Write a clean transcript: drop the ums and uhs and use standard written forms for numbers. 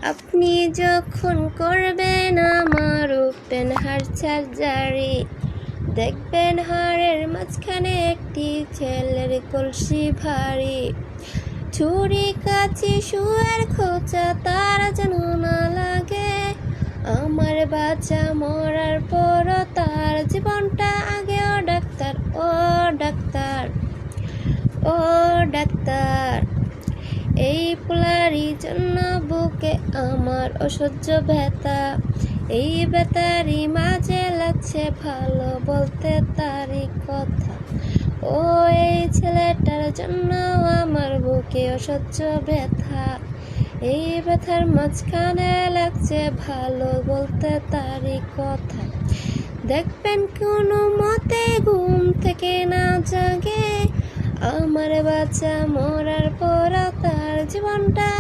আপনি যখন করবেন আমার ওপেন হার্ট সার্জারি, দেখবেন হাড়ের মাঝখানে একটি ছেলের কলসি ভারী। ছুরি কাচি শুয়ের খোঁচা তার যেন না লাগে, আমার বাচ্চা মরার পরও তার জীবনটা আগে। ও ডাক্তার, ও ডাক্তার, ও ডাক্তার, এই পোলারি জন্য বুকে আমার অসহ্য ব্যথা। এই ব্যথারই মাঝে লাগছে ভালো বলতে তারই কথা। ও এই ছেলেটার জন্য আমার বুকে অসহ্য ব্যথা। এই ব্যথার মাঝখানে লাগছে ভালো বলতে তারই কথা। দেখবেন কোনো মতে ঘুম থেকে না জাগে, আমার বাচ্চা মরার পর তার জীবনটা